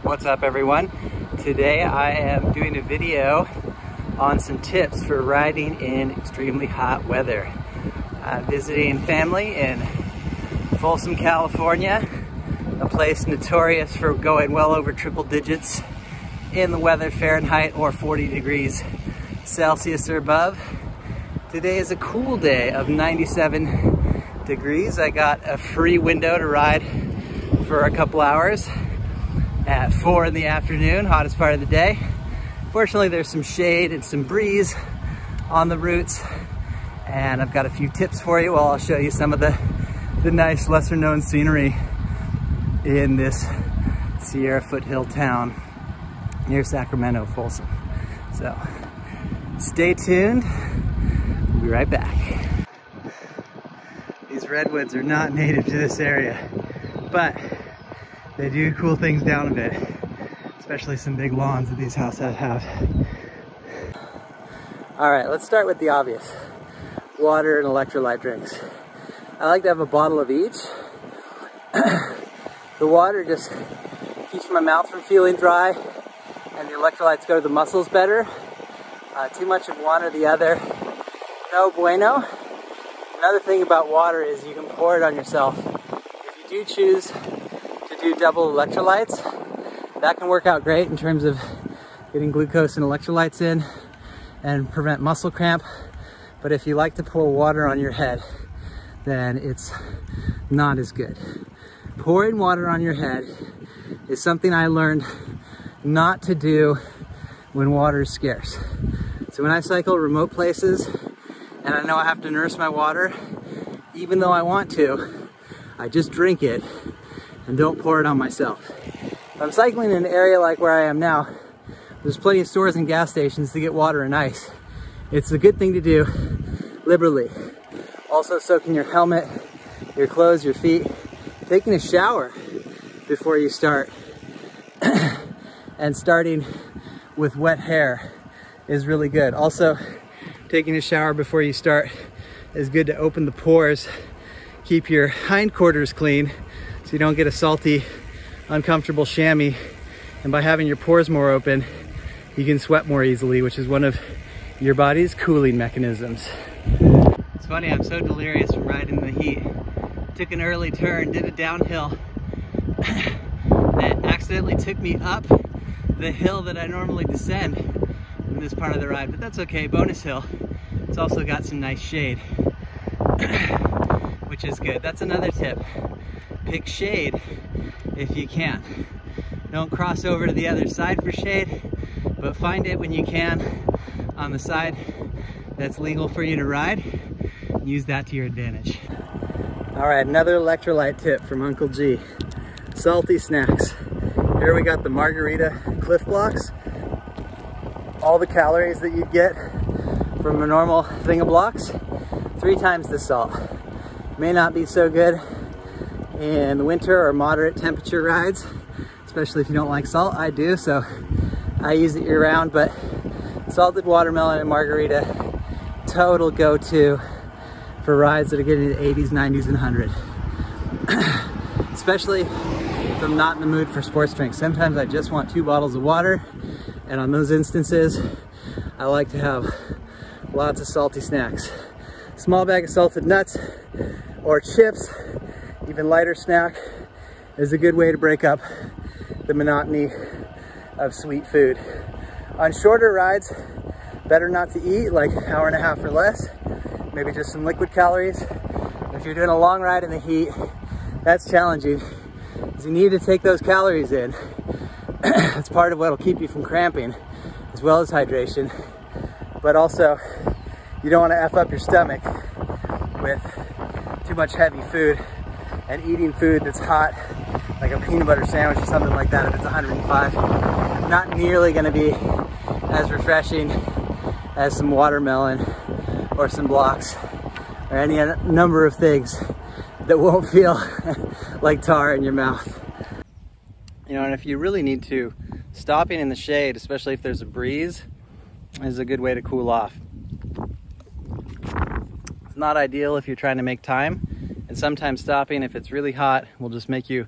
What's up everyone? Today I am doing a video on some tips for riding in extremely hot weather. I'm visiting family in Folsom, California, a place notorious for going well over triple digits in the weather Fahrenheit or 40 degrees Celsius or above. Today is a cool day of 97 degrees. I got a free window to ride for a couple hours at 4 in the afternoon, hottest part of the day. Fortunately, there's some shade and some breeze on the routes, and I've got a few tips for you. Well, I'll show you some of the nice lesser known scenery in this Sierra foothill town near Sacramento, Folsom. So stay tuned, we'll be right back. These redwoods are not native to this area, but they do cool things down a bit, especially some big lawns that these houses have. All right, let's start with the obvious. Water and electrolyte drinks. I like to have a bottle of each. The water just keeps my mouth from feeling dry, and the electrolytes go to the muscles better. Too much of one or the other, no bueno. Another thing about water is you can pour it on yourself. If you do choose to do double electrolytes, that can work out great in terms of getting glucose and electrolytes in and prevent muscle cramp. But if you like to pour water on your head, then it's not as good. Pouring water on your head is something I learned not to do when water is scarce. So when I cycle remote places and I know I have to nurse my water, even though I want to, I just drink it and don't pour it on myself. If I'm cycling in an area like where I am now, there's plenty of stores and gas stations to get water and ice. It's a good thing to do liberally. Also soaking your helmet, your clothes, your feet, taking a shower before you start, and starting with wet hair is really good. Also, taking a shower before you start is good to open the pores, keep your hindquarters clean so you don't get a salty, uncomfortable chamois. And by having your pores more open, you can sweat more easily, which is one of your body's cooling mechanisms. It's funny, I'm so delirious from riding in the heat. Took an early turn, did a downhill that accidentally took me up the hill that I normally descend in this part of the ride, but that's okay, bonus hill. It's also got some nice shade, which is good. That's another tip. Pick shade if you can. Don't cross over to the other side for shade, but find it when you can on the side that's legal for you to ride. Use that to your advantage. All right, another electrolyte tip from Uncle G. Salty snacks. Here we got the margarita Cliff Blocks. All the calories that you'd get from a normal thing of blocks, 3 times the salt. May not be so good in the winter or moderate temperature rides, especially if you don't like salt. I do, so I use it year round, but salted watermelon and margarita, total go-to for rides that are getting to the 80s, 90s, and 100. Especially if I'm not in the mood for sports drinks. Sometimes I just want 2 bottles of water, and on those instances, I like to have lots of salty snacks. Small bag of salted nuts or chips, even lighter snack, is a good way to break up the monotony of sweet food. On shorter rides, better not to eat, like an hour and a half or less, maybe just some liquid calories. If you're doing a long ride in the heat, that's challenging, because you need to take those calories in. It's part of what will keep you from cramping, as well as hydration. But also, you don't want to F up your stomach with too much heavy food and eating food that's hot, like a peanut butter sandwich or something like that if it's 105. Not nearly going to be as refreshing as some watermelon or some blocks or any number of things that won't feel like tar in your mouth. You know, and if you really need to, stopping in the shade, especially if there's a breeze, is a good way to cool off. It's not ideal if you're trying to make time, and sometimes stopping, if it's really hot, will just make you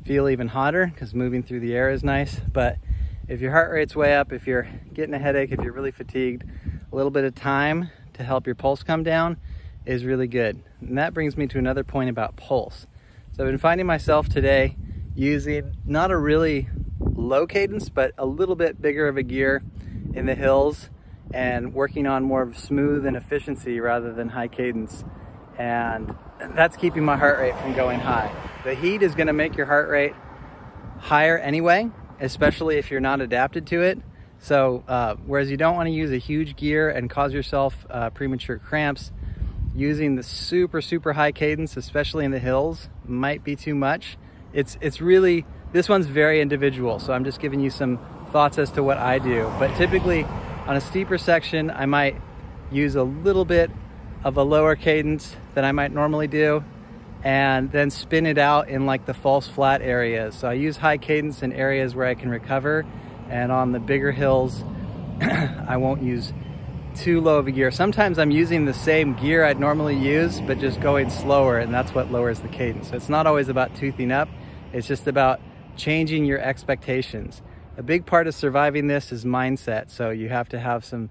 feel even hotter because moving through the air is nice. But if your heart rate's way up, if you're getting a headache, if you're really fatigued, a little bit of time to help your pulse come down is really good. And that brings me to another point about pulse. So I've been finding myself today using not a really low cadence, but a little bit bigger of a gear in the hills and working on more of smooth and efficiency rather than high cadence. And that's keeping my heart rate from going high. The heat is going to make your heart rate higher anyway, especially if you're not adapted to it. So whereas you don't want to use a huge gear and cause yourself premature cramps, using the super high cadence, especially in the hills, might be too much. It's really, this one's very individual, so I'm just giving you some thoughts as to what I do. But typically on a steeper section, I might use a little bit of a lower cadence than I might normally do, and then spin it out in like the false flat areas. So I use high cadence in areas where I can recover, and on the bigger hills, I won't use too low of a gear. Sometimes I'm using the same gear I'd normally use, but just going slower, and that's what lowers the cadence. So it's not always about toothing up, it's just about changing your expectations. A big part of surviving this is mindset. So you have to have some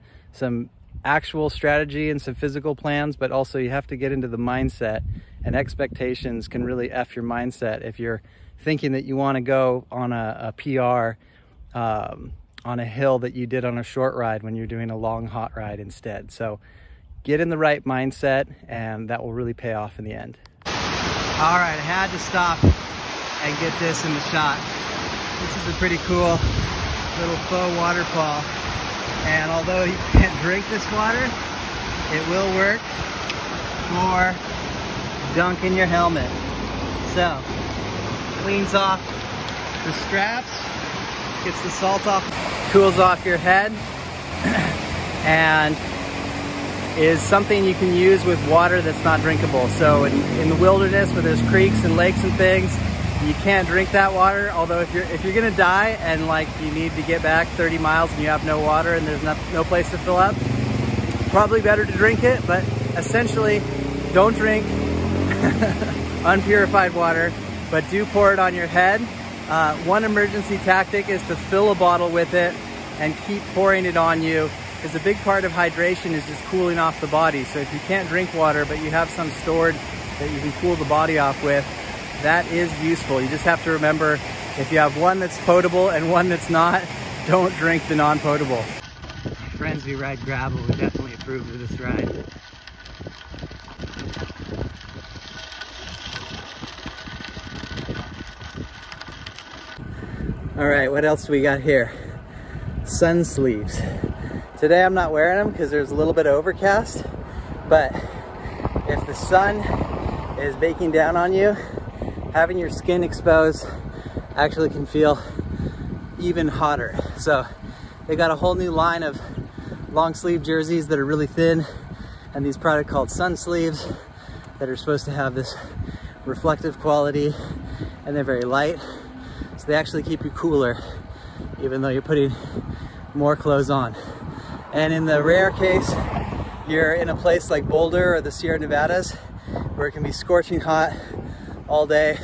actual strategy and some physical plans, but also you have to get into the mindset, and expectations can really F your mindset if you're thinking that you want to go on a PR on a hill that you did on a short ride when you're doing a long hot ride instead. So get in the right mindset, and that will really pay off in the end. All right, I had to stop and get this in the shot. This is a pretty cool little faux waterfall. And although you can't drink this water, it will work for dunking your helmet. So, cleans off the straps, gets the salt off, cools off your head, and is something you can use with water that's not drinkable. So in the wilderness where there's creeks and lakes and things, you can't drink that water. Although if you're gonna die and like you need to get back 30 miles and you have no water and there's no place to fill up, probably better to drink it. But essentially, don't drink unpurified water, but do pour it on your head. One emergency tactic is to fill a bottle with it and keep pouring it on you, because a big part of hydration is just cooling off the body. So if you can't drink water, but you have some stored that you can cool the body off with, that is useful. You just have to remember, if you have one that's potable and one that's not, don't drink the non-potable. Friends who ride gravel would definitely approve of this ride. All right, what else do we got here? Sun sleeves. Today I'm not wearing them because there's a little bit of overcast, but if the sun is baking down on you, having your skin exposed actually can feel even hotter. So they got a whole new line of long sleeve jerseys that are really thin, and these products called sun sleeves that are supposed to have this reflective quality, and they're very light. So they actually keep you cooler even though you're putting more clothes on. And in the rare case you're in a place like Boulder or the Sierra Nevadas where it can be scorching hot all day,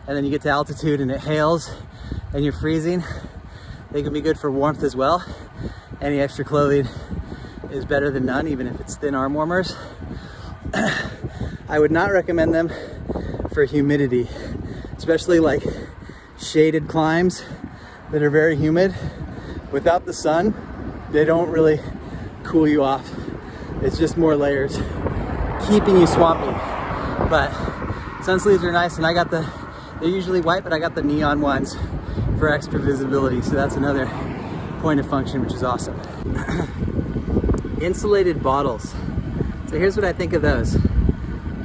and then you get to altitude and it hails and you're freezing, they can be good for warmth as well. Any extra clothing is better than none, even if it's thin arm warmers. I would not recommend them for humidity, especially like shaded climbs that are very humid. Without the sun, they don't really cool you off. It's just more layers, keeping you swampy. But sun sleeves are nice, and they're usually white, but I got the neon ones for extra visibility. So that's another point of function, which is awesome. Insulated bottles. So here's what I think of those.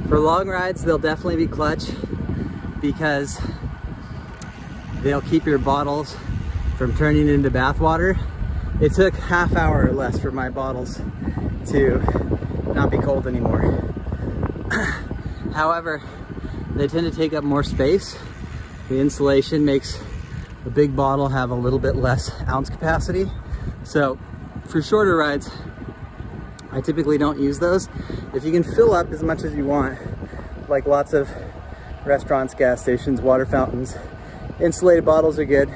For long rides, they'll definitely be clutch because they'll keep your bottles from turning into bath water. It took half hour or less for my bottles to not be cold anymore. However, they tend to take up more space. The insulation makes a big bottle have a little bit less ounce capacity. So for shorter rides, I typically don't use those. If you can fill up as much as you want, like lots of restaurants, gas stations, water fountains, Insulated bottles are good.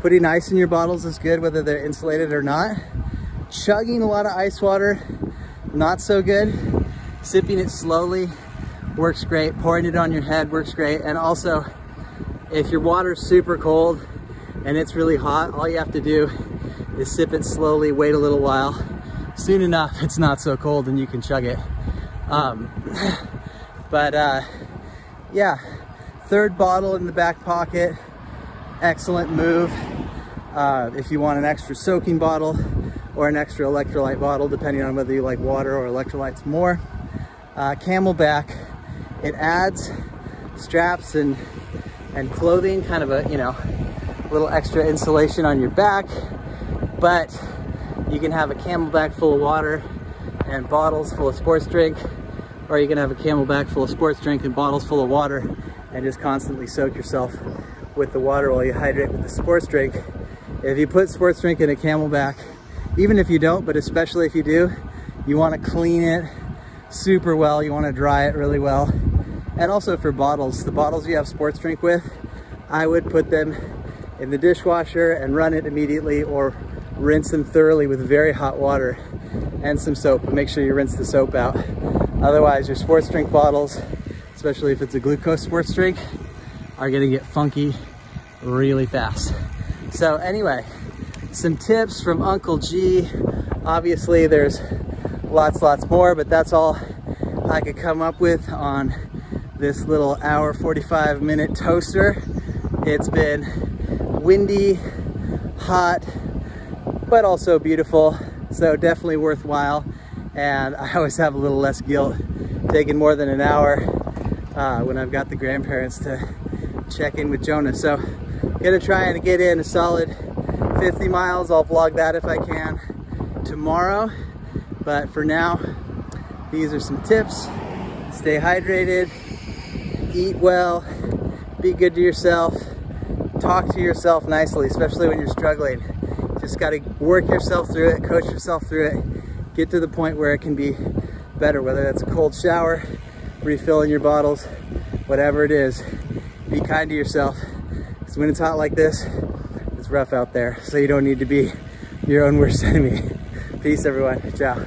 Putting ice in your bottles is good, whether they're insulated or not. Chugging a lot of ice water, not so good. Sipping it slowly works great. Pouring it on your head works great. And also, if your water's super cold and it's really hot, all you have to do is sip it slowly, wait a little while. Soon enough, it's not so cold and you can chug it. Yeah, third bottle in the back pocket, excellent move. If you want an extra soaking bottle or an extra electrolyte bottle, depending on whether you like water or electrolytes more. Camelback, it adds straps and clothing, kind of a, you know, little extra insulation on your back, but you can have a Camelback full of water and bottles full of sports drink, or you can have a Camelback full of sports drink and bottles full of water and just constantly soak yourself with the water while you hydrate with the sports drink. If you put sports drink in a Camelback, even if you don't, but especially if you do, you want to clean it super well. You want to dry it really well. And also for bottles, the bottles you have sports drink with, I would put them in the dishwasher and run it immediately, or rinse them thoroughly with very hot water and some soap. But make sure you rinse the soap out. Otherwise, your sports drink bottles, especially if it's a glucose sports drink, are gonna get funky really fast. So anyway, some tips from Uncle G. Obviously there's lots more, but that's all I could come up with on this little hour 45-minute toaster. It's been windy, hot, but also beautiful, so definitely worthwhile. And I always have a little less guilt taking more than an hour when I've got the grandparents to check in with Jonah. So gonna try and get in a solid 50 miles. I'll vlog that if I can tomorrow. But for now, these are some tips. Stay hydrated, eat well, be good to yourself, talk to yourself nicely, especially when you're struggling. Just gotta work yourself through it, coach yourself through it, get to the point where it can be better, whether that's a cold shower, refilling your bottles, whatever it is. Be kind to yourself, because when it's hot like this, it's rough out there, so you don't need to be your own worst enemy. Peace, everyone. Ciao.